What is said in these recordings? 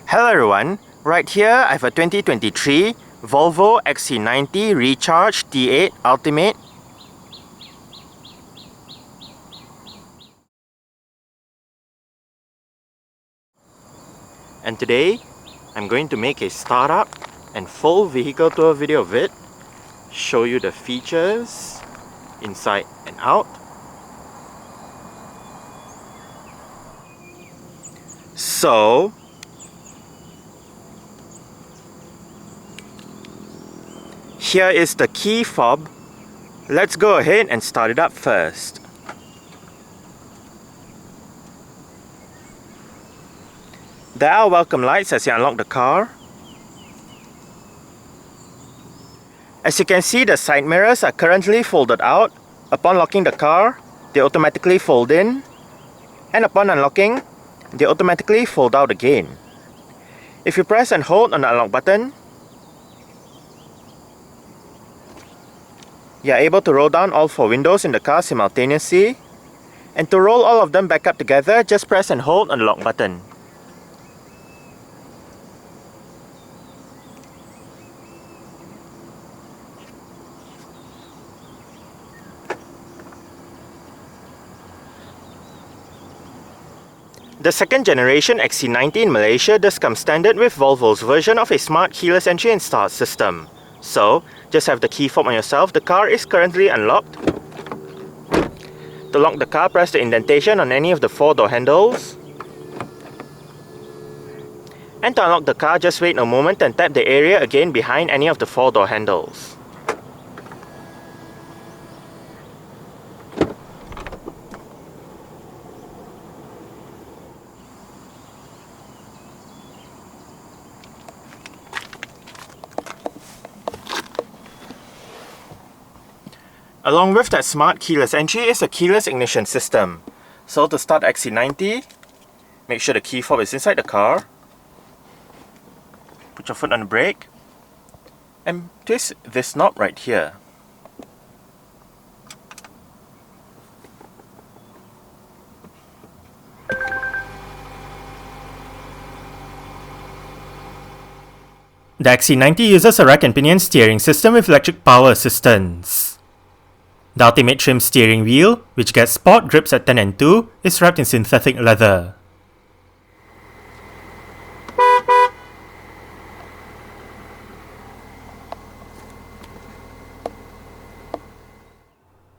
Hello everyone, right here I have a 2023 Volvo XC90 Recharge T8 Ultimate. And today I'm going to make a startup and full vehicle tour video of it, show you the features inside and out. So here is the key fob. Let's go ahead and start it up first. There are welcome lights as you unlock the car. As you can see, the side mirrors are currently folded out. Upon locking the car, they automatically fold in, and upon unlocking, they automatically fold out again. If you press and hold on the unlock button, you are able to roll down all 4 windows in the car simultaneously, and to roll all of them back up together, just press and hold on the lock button. The second generation XC90 in Malaysia does come standard with Volvo's version of a smart keyless entry and start system. So, just have the key fob on yourself. The car is currently unlocked. To lock the car, press the indentation on any of the 4 door handles. And to unlock the car, just wait a moment and tap the area again behind any of the 4 door handles. Along with that smart keyless entry is a keyless ignition system. So to start XC90, make sure the key fob is inside the car. Put your foot on the brake and twist this knob right here. The XC90 uses a rack and pinion steering system with electric power assistance. The ultimate trim steering wheel, which gets sport grips at 10 and 2, is wrapped in synthetic leather.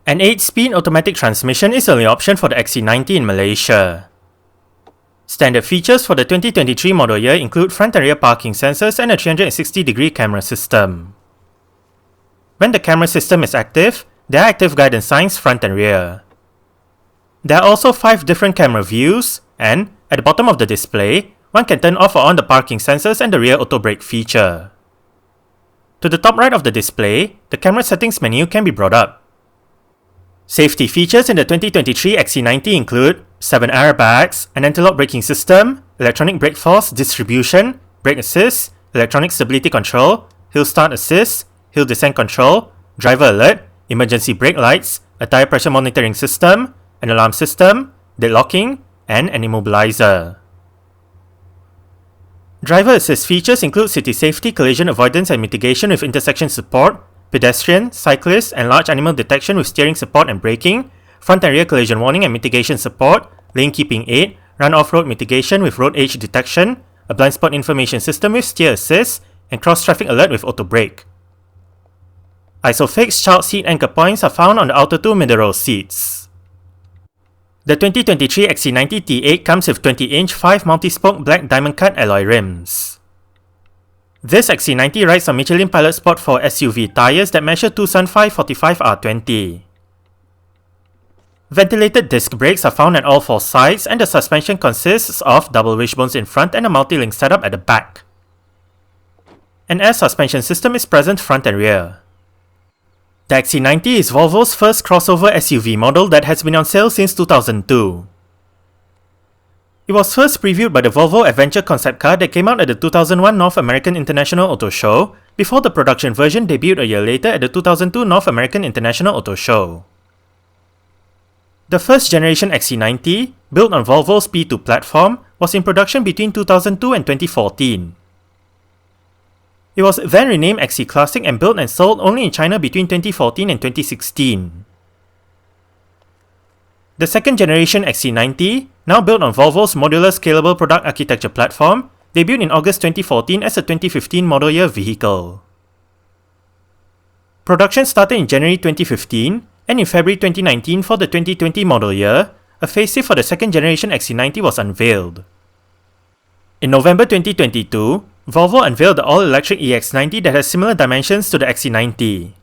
An 8-speed automatic transmission is the only option for the XC90 in Malaysia. Standard features for the 2023 model year include front and rear parking sensors and a 360-degree camera system. When the camera system is active, there are active guidance signs front and rear. There are also 5 different camera views, and at the bottom of the display, one can turn off or on the parking sensors and the rear auto brake feature. To the top right of the display, the camera settings menu can be brought up. Safety features in the 2023 XC90 include 7 airbags, an anti-lock braking system, electronic brake force distribution, brake assist, electronic stability control, hill start assist, hill descent control, driver alert, emergency brake lights, a tire pressure monitoring system, an alarm system, deadlocking, and an immobilizer. Driver assist features include city safety, collision avoidance and mitigation with intersection support, pedestrian, cyclist, and large animal detection with steering support and braking, front and rear collision warning and mitigation support, lane keeping aid, run off-road mitigation with road age detection, a blind spot information system with steer assist, and cross-traffic alert with auto brake. Isofix child seat anchor points are found on the outer 2 middle row seats. The 2023 XC90 T8 comes with 20-inch 5 multi-spoke black diamond cut alloy rims. This XC90 rides on Michelin Pilot Sport 4 SUV tyres that measure Tucson 545 R20. Ventilated disc brakes are found at all 4 sides, and the suspension consists of double wishbones in front and a multi-link setup at the back. An air suspension system is present front and rear. The XC90 is Volvo's first crossover SUV model that has been on sale since 2002. It was first previewed by the Volvo Adventure concept car that came out at the 2001 North American International Auto Show, before the production version debuted a year later at the 2002 North American International Auto Show. The first generation XC90, built on Volvo's P2 platform, was in production between 2002 and 2014. It was then renamed XC Classic and built and sold only in China between 2014 and 2016. The second generation XC90, now built on Volvo's modular scalable product architecture platform, debuted in August 2014 as a 2015 model year vehicle. Production started in January 2015, and in February 2019 for the 2020 model year, a facelift for the second generation XC90 was unveiled. In November 2022, Volvo unveiled the all-electric EX90 that has similar dimensions to the XC90.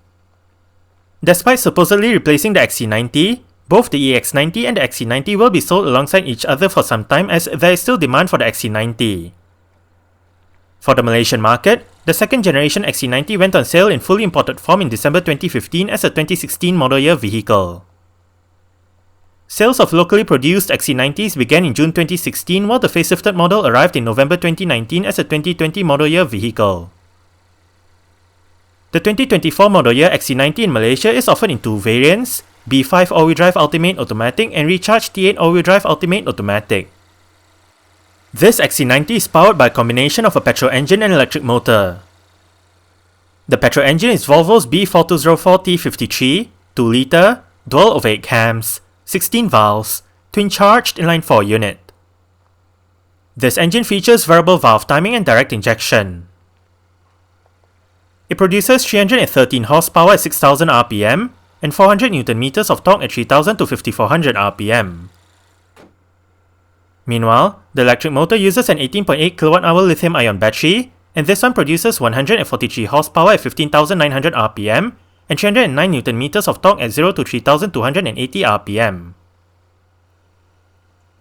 Despite supposedly replacing the XC90, both the EX90 and the XC90 will be sold alongside each other for some time as there is still demand for the XC90. For the Malaysian market, the second generation XC90 went on sale in fully imported form in December 2015 as a 2016 model year vehicle. Sales of locally produced XC90s began in June 2016 while the facelifted model arrived in November 2019 as a 2020 model year vehicle. The 2024 model year XC90 in Malaysia is offered in two variants, B5 all-wheel drive Ultimate Automatic and Recharge T8 all-wheel drive Ultimate Automatic. This XC90 is powered by a combination of a petrol engine and electric motor. The petrol engine is Volvo's B4204T53, 2-litre, dual overhead cams, 16 valves, twin-charged inline 4 unit. This engine features variable valve timing and direct injection. It produces 313 horsepower at 6000 rpm and 400 Nm of torque at 3000 to 5400 rpm. Meanwhile, the electric motor uses an 18.8 kWh lithium-ion battery, and this one produces 143 horsepower at 15,900 rpm and 309 Nm of torque at 0 to 3280 rpm.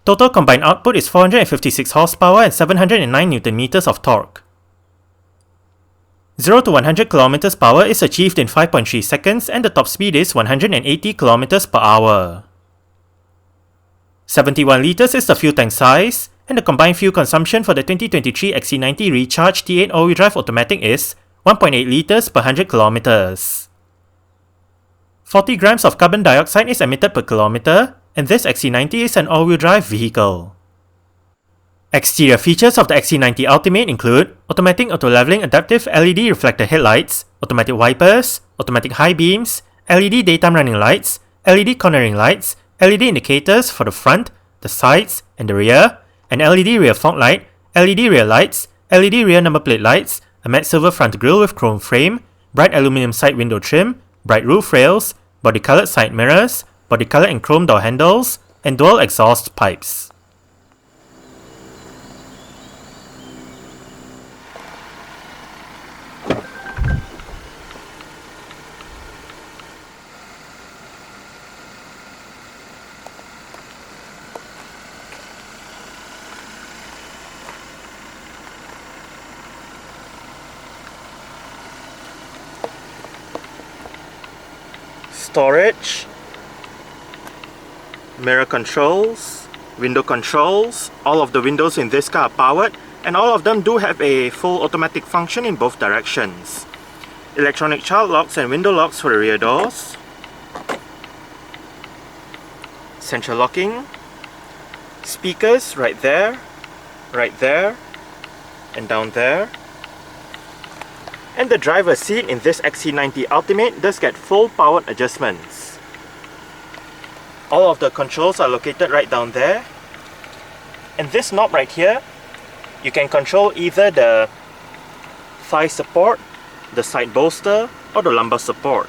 Total combined output is 456 horsepower and 709 Nm of torque. 0 to 100 km per hour is achieved in 5.3 seconds and the top speed is 180 km per hour. 71 litres is the fuel tank size, and the combined fuel consumption for the 2023 XC90 Recharge T8 all-wheel drive automatic is 1.8 litres per 100 km. 40 grams of carbon dioxide is emitted per kilometre, and this XC90 is an all-wheel drive vehicle. Exterior features of the XC90 Ultimate include automatic auto-leveling adaptive LED reflector headlights, automatic wipers, automatic high beams, LED daytime running lights, LED cornering lights, LED indicators for the front, the sides, and the rear, an LED rear fog light, LED rear lights, LED rear number plate lights, a matte silver front grille with chrome frame, bright aluminium side window trim, bright roof rails, body-colored side mirrors, body-colored and chrome door handles, and dual exhaust pipes. Storage, mirror controls, window controls. All of the windows in this car are powered, and all of them do have a full automatic function in both directions. Electronic child locks and window locks for the rear doors. Central locking. Speakers right there, and down there. And the driver's seat in this XC90 Ultimate does get full powered adjustments. All of the controls are located right down there. And this knob right here, you can control either the thigh support, the side bolster, or the lumbar support.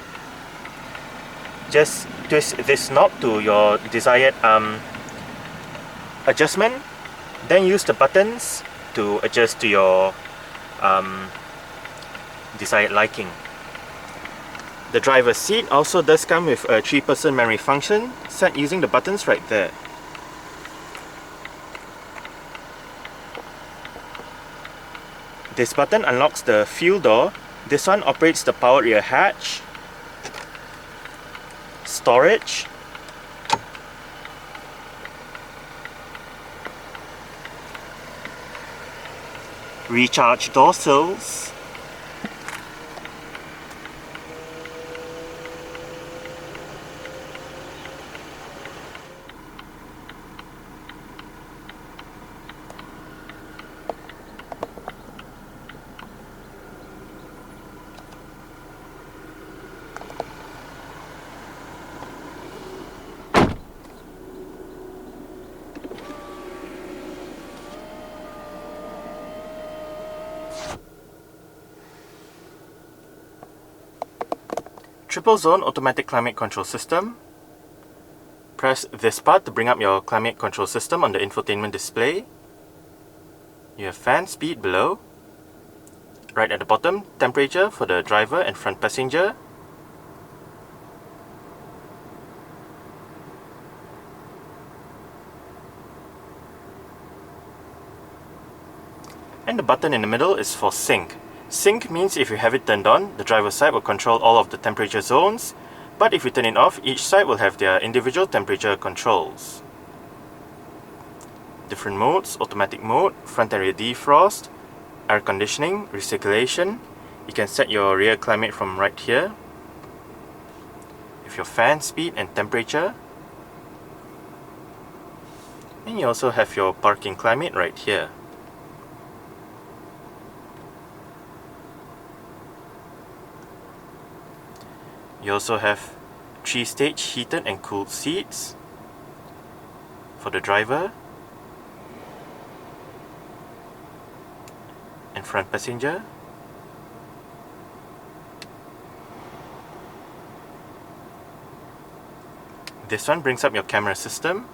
Just twist this knob to your desired adjustment, then use the buttons to adjust to your desired liking. The driver's seat also does come with a 3-person memory function set using the buttons right there. This button unlocks the fuel door. This one operates the powered rear hatch, storage, recharge door sills, Triple zone automatic climate control system. Press this part to bring up your climate control system on the infotainment display. You have fan speed below. Right at the bottom, temperature for the driver and front passenger. And the button in the middle is for sync. Sync means if you have it turned on, the driver's side will control all of the temperature zones, but if you turn it off, each side will have their individual temperature controls. Different modes: automatic mode, front and rear defrost, air conditioning, recirculation. You can set your rear climate from right here. With your fan speed and temperature. And you also have your parking climate right here. You also have 3-stage heated and cooled seats for the driver and front passenger. This one brings up your camera system.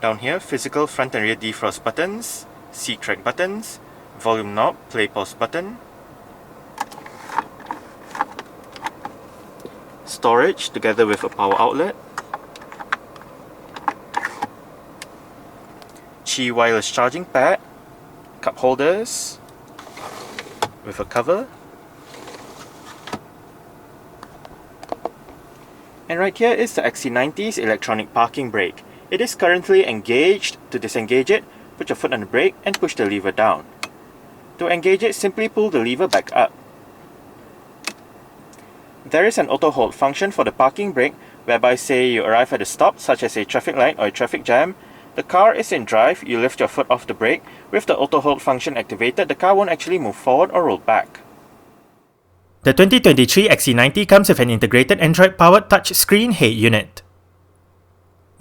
Down here, physical front and rear defrost buttons, seat track buttons, volume knob, play pause button, storage together with a power outlet, Qi wireless charging pad, cup holders with a cover, and right here is the XC90's electronic parking brake. It is currently engaged. To disengage it, put your foot on the brake and push the lever down. To engage it, simply pull the lever back up. There is an auto hold function for the parking brake, whereby say you arrive at a stop, such as a traffic light or a traffic jam, the car is in drive, you lift your foot off the brake, with the auto hold function activated, the car won't actually move forward or roll back. The 2023 XC90 comes with an integrated Android-powered touchscreen head unit.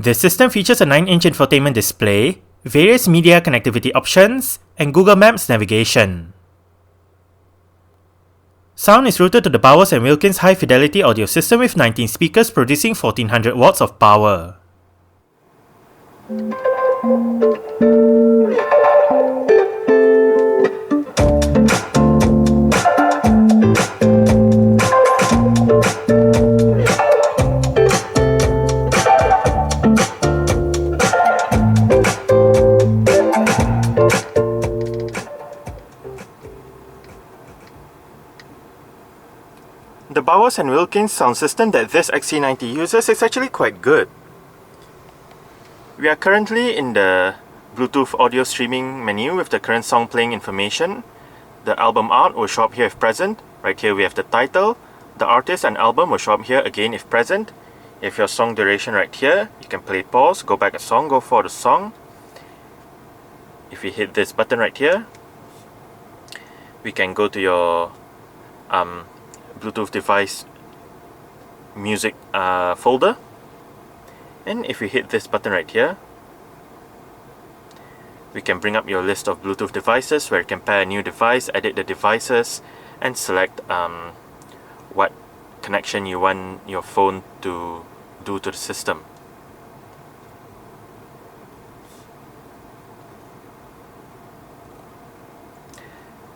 The system features a 9-inch infotainment display, various media connectivity options, and Google Maps navigation. Sound is routed to the Bowers & Wilkins high-fidelity audio system with 19 speakers producing 1400 watts of power. The Bowers & Wilkins sound system that this XC90 uses is actually quite good. We are currently in the Bluetooth audio streaming menu with the current song playing information. The album art will show up here if present. Right here we have the title. The artist and album will show up here again if present. If your song duration right here, you can play pause, go back a song, go for the song. If we hit this button right here, we can go to your Bluetooth device music folder, and if we hit this button right here, we can bring up your list of Bluetooth devices where you can pair a new device, edit the devices, and select what connection you want your phone to do to the system.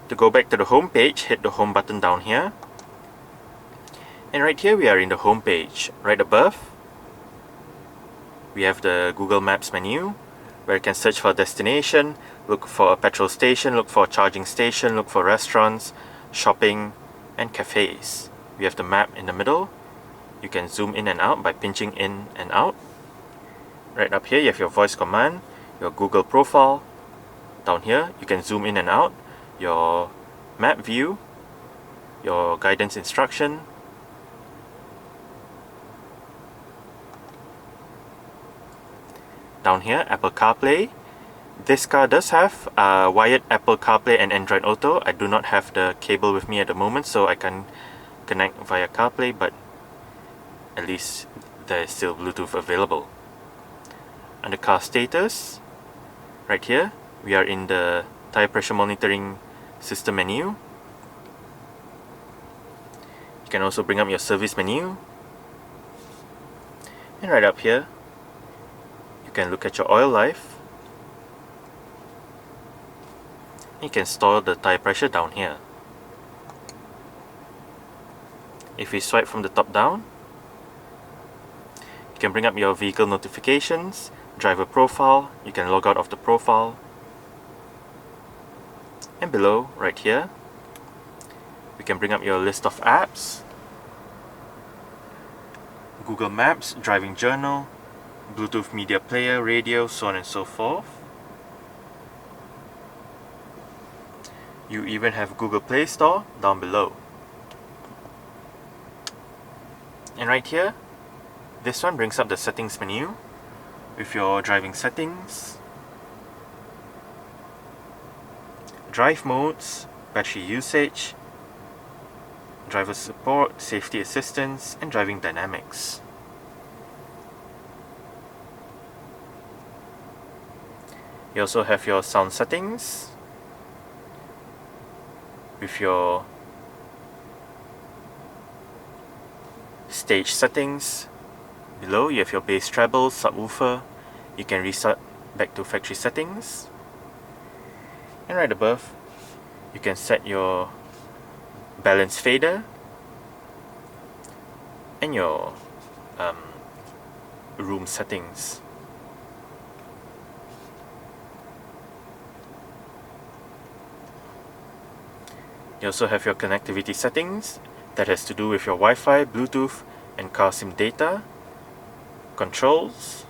To go back to the home page, hit the home button down here. And right here we are in the home page. Right above, we have the Google Maps menu, where you can search for a destination, look for a petrol station, look for a charging station, look for restaurants, shopping, and cafes. We have the map in the middle. You can zoom in and out by pinching in and out. Right up here you have your voice command, your Google profile. Down here you can zoom in and out, your map view, your guidance instruction, down here, Apple CarPlay. This car does have wired Apple CarPlay and Android Auto. I do not have the cable with me at the moment, so I can connect via CarPlay, but at least there is still Bluetooth available. Under car status, right here, we are in the tire pressure monitoring system menu. You can also bring up your service menu. And right up here, you can look at your oil life. You can store the tire pressure down here. If we swipe from the top down, you can bring up your vehicle notifications, driver profile. You can log out of the profile. And below, right here, we can bring up your list of apps, Google Maps, driving journal, Bluetooth media player, radio, so on and so forth. You even have Google Play Store down below. And right here, this one brings up the settings menu with your driving settings, drive modes, battery usage, driver support, safety assistance, and driving dynamics. You also have your sound settings with your stage settings. Below, you have your bass treble, subwoofer. You can reset back to factory settings. And right above, you can set your balance fader and your room settings. You also have your connectivity settings that has to do with your Wi-Fi, Bluetooth, and car SIM data. Controls.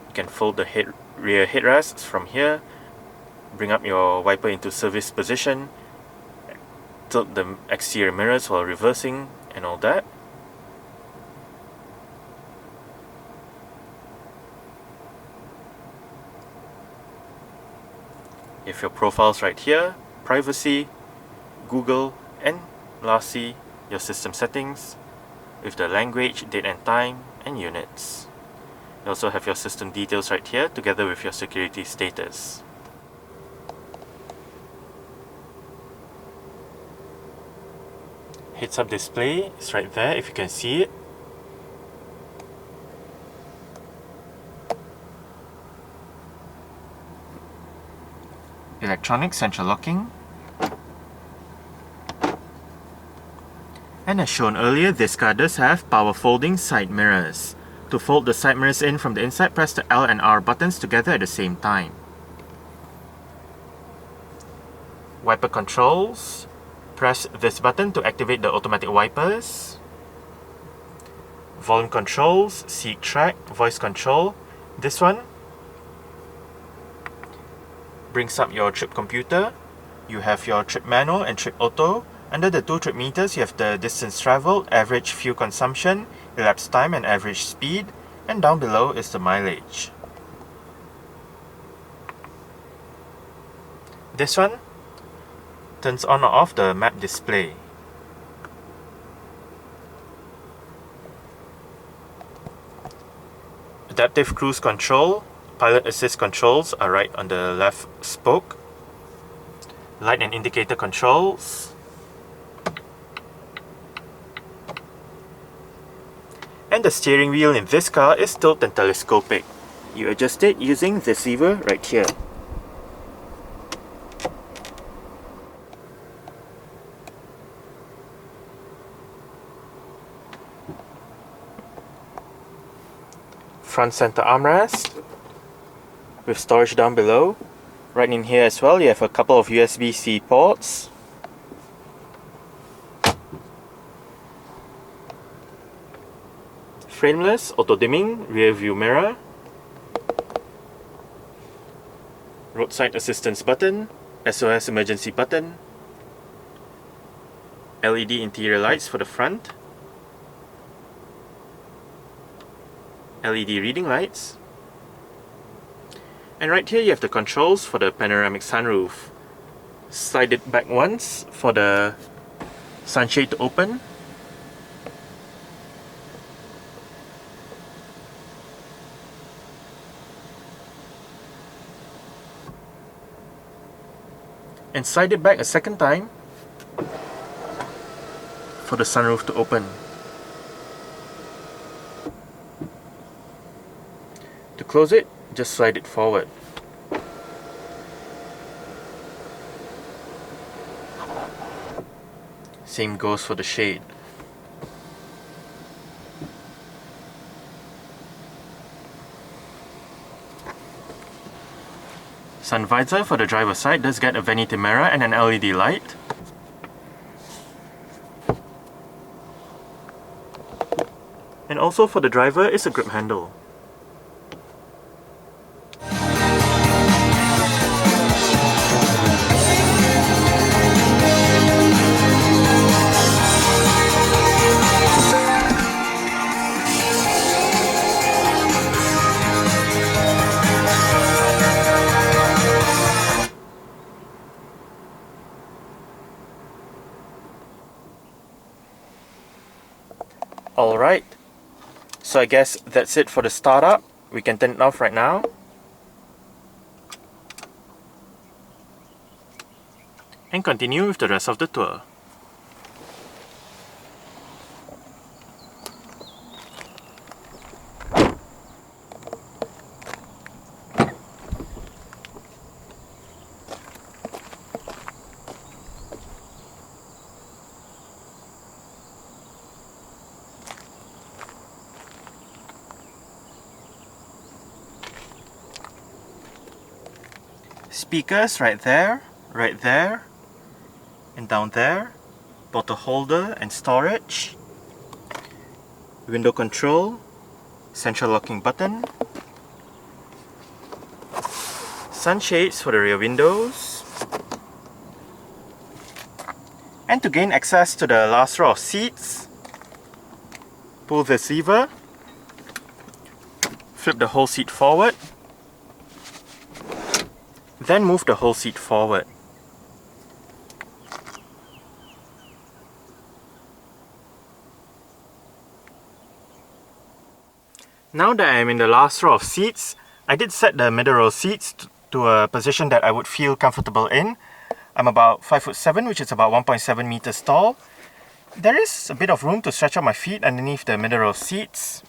You can fold the rear headrests from here, bring up your wiper into service position, tilt the exterior mirrors while reversing, and all that. You have your profiles right here, privacy, Google, and lastly, your system settings with the language, date and time, and units. You also have your system details right here together with your security status. Heads-up display is right there if you can see it. Electronic central locking. And as shown earlier, this car does have power folding side mirrors. To fold the side mirrors in from the inside, press the L and R buttons together at the same time. Wiper controls. Press this button to activate the automatic wipers. Volume controls, seat track, voice control. This one brings up your trip computer. You have your trip manual and trip auto. Under the 2 trip meters, you have the distance traveled, average fuel consumption, elapsed time, and average speed. And down below is the mileage. This one turns on or off the map display. Adaptive cruise control, pilot assist controls are right on the left spoke. Light and indicator controls. And the steering wheel in this car is tilt and telescopic. You adjust it using this lever right here. Front center armrest with storage down below. Right in here as well, you have a couple of USB-C ports. Frameless, auto-dimming, rear view mirror. Roadside assistance button, SOS emergency button. LED interior lights for the front. LED reading lights. And right here you have the controls for the panoramic sunroof. Slide it back once for the sunshade to open. and slide it back a second time for the sunroof to open. To close it, just slide it forward. Same goes for the shade. Sun visor for the driver's side does get a vanity mirror and an LED light. And also for the driver is a grip handle. Alright, so I guess that's it for the startup. We can turn it off right now. And continue with the rest of the tour. Speakers right there, and down there. Bottle holder and storage. Window control, central locking button. Sunshades for the rear windows. And to gain access to the last row of seats, pull this lever, flip the whole seat forward, then move the whole seat forward. Now that I am in the last row of seats, I did set the middle row seats to a position that I would feel comfortable in. I'm about 5'7", which is about 1.7 meters tall. There is a bit of room to stretch out my feet underneath the middle row seats.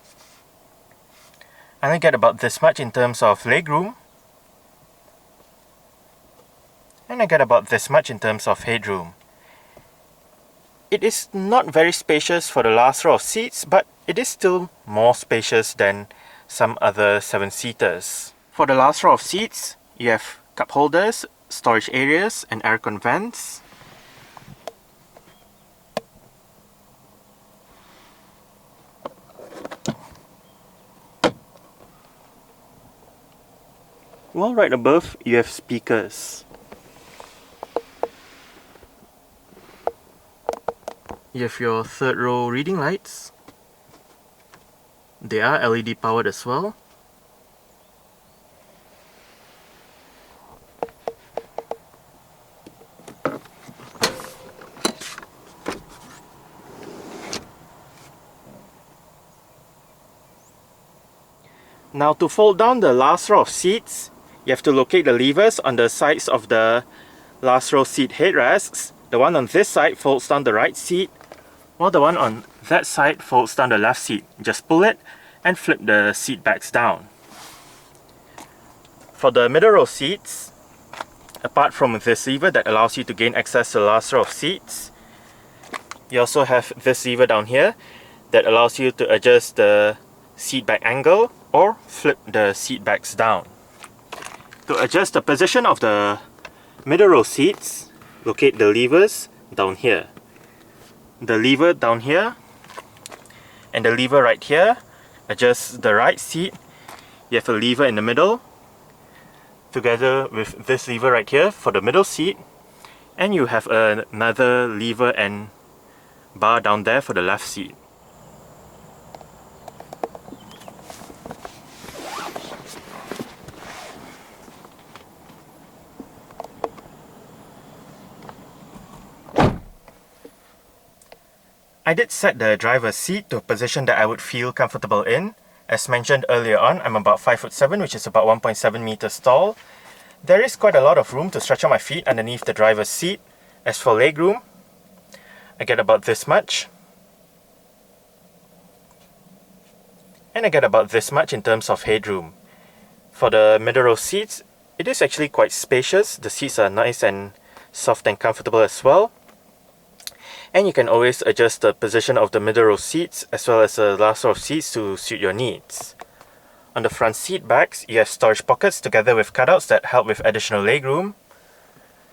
I only get about this much in terms of leg room. And I get about this much in terms of headroom. It is not very spacious for the last row of seats, but it is still more spacious than some other 7-seaters. For the last row of seats, you have cup holders, storage areas, and aircon vents. While right above, you have speakers. You have your third row reading lights. They are LED powered as well. Now to fold down the last row of seats, you have to locate the levers on the sides of the last row seat headrests. The one on this side folds down the right seat, while the one on that side folds down the left seat. Just pull it and flip the seat backs down. For the middle row seats, apart from this lever that allows you to gain access to the last row of seats, you also have this lever down here that allows you to adjust the seat back angle or flip the seat backs down. To adjust the position of the middle row seats, locate the levers down here. The lever down here and the lever right here adjusts the right seat. You have a lever in the middle together with this lever right here for the middle seat, and you have another lever and bar down there for the left seat. I did set the driver's seat to a position that I would feel comfortable in. As mentioned earlier on, I'm about 5'7", which is about 1.7 meters tall. There is quite a lot of room to stretch out my feet underneath the driver's seat. As for legroom, I get about this much. And I get about this much in terms of headroom. For the middle row seats, it is actually quite spacious. The seats are nice and soft and comfortable as well. And you can always adjust the position of the middle row seats as well as the last row of seats to suit your needs. On the front seat backs, you have storage pockets together with cutouts that help with additional legroom.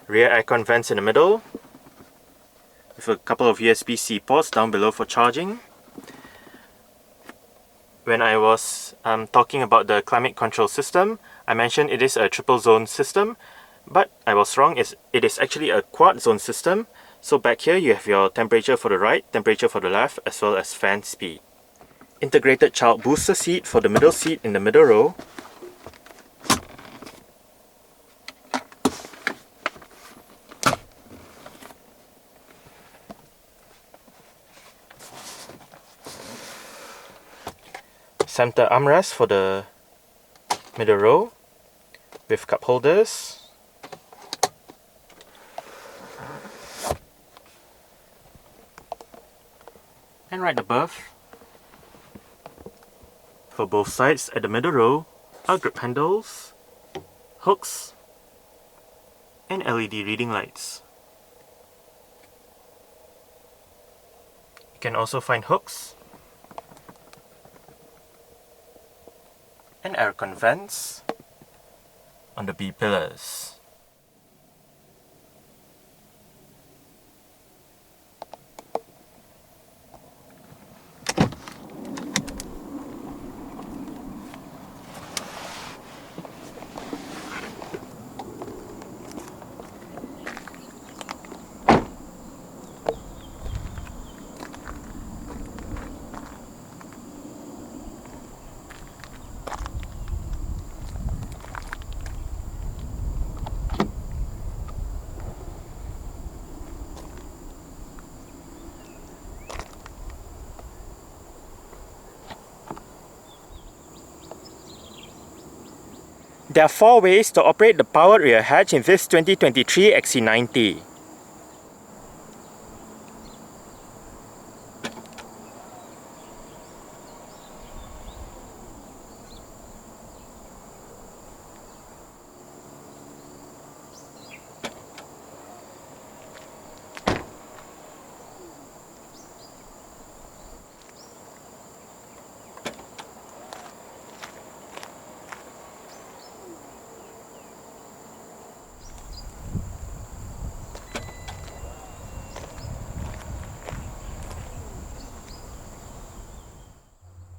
Rear aircon vents in the middle, with a couple of USB-C ports down below for charging. When I was talking about the climate control system, I mentioned it is a triple zone system, but I was wrong. It is actually a quad zone system. So back here you have your temperature for the right, temperature for the left, as well as fan speed. Integrated child booster seat for the middle seat in the middle row. Center armrest for the middle row with cup holders. And right above, for both sides at the middle row, are grip handles, hooks, and LED reading lights. You can also find hooks and aircon vents on the B pillars. There are 4 ways to operate the powered rear hatch in this 2023 XC90.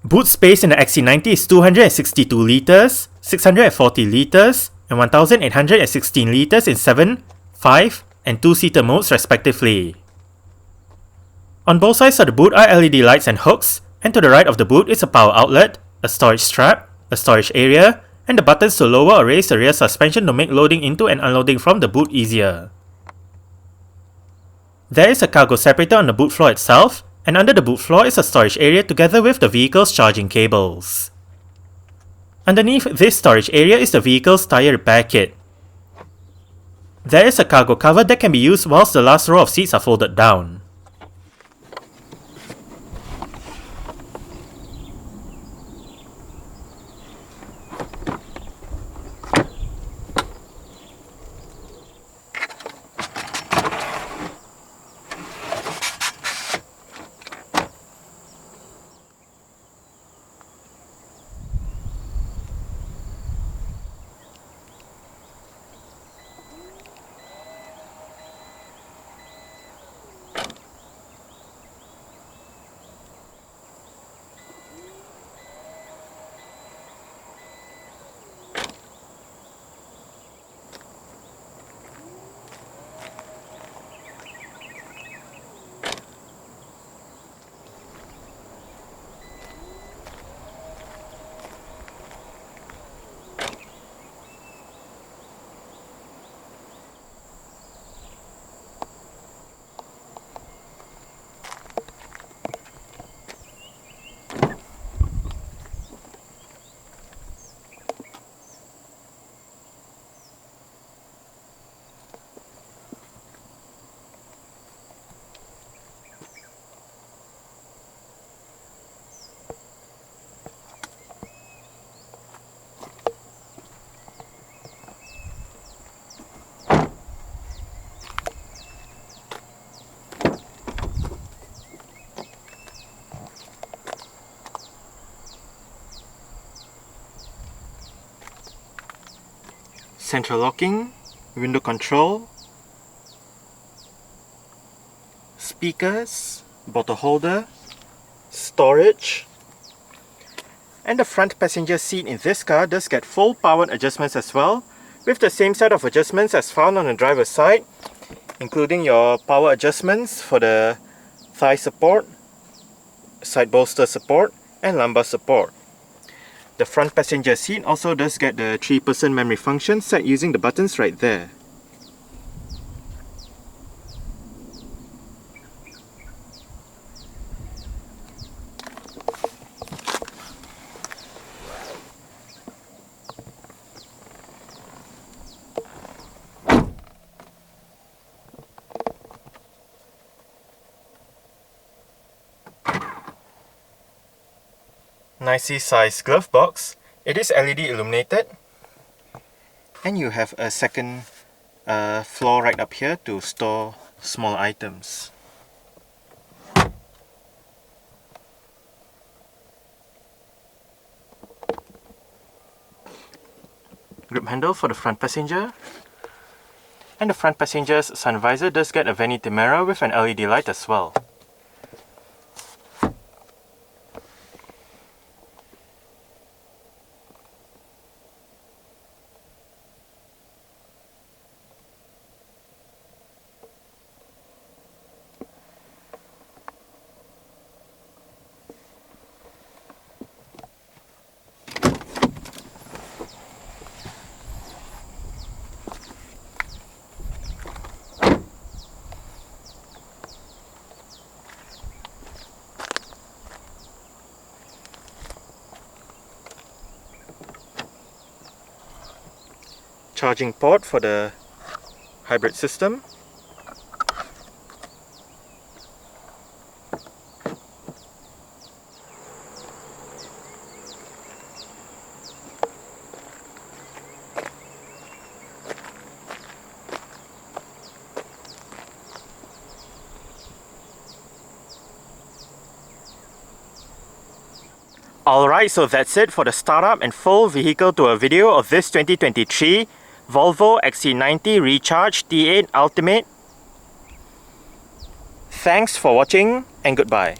Boot space in the XC90 is 262 litres, 640 litres, and 1816 litres in 7, 5, and 2-seater modes respectively. On both sides of the boot are LED lights and hooks, and to the right of the boot is a power outlet, a storage strap, a storage area, and the buttons to lower or raise the rear suspension to make loading into and unloading from the boot easier. There is a cargo separator on the boot floor itself, and under the boot floor is a storage area together with the vehicle's charging cables. Underneath this storage area is the vehicle's tyre repair kit. There is a cargo cover that can be used whilst the last row of seats are folded down. central locking, window control, speakers, bottle holder, storage, and the front passenger seat in this car does get full power adjustments as well, with the same set of adjustments as found on the driver's side, including your power adjustments for the thigh support, side bolster support, and lumbar support. The front passenger seat also does get the 3-person memory function set using the buttons right there. Nicely sized glove box. It is LED illuminated, and you have a second floor right up here to store small items. Grip handle for the front passenger, and the front passenger's sun visor does get a vanity mirror with an LED light as well. Charging port for the hybrid system. Alright, so that's it for the startup and full vehicle tour video of this 2023 Volvo XC90 Recharge T8 Ultimate. Thanks for watching and goodbye.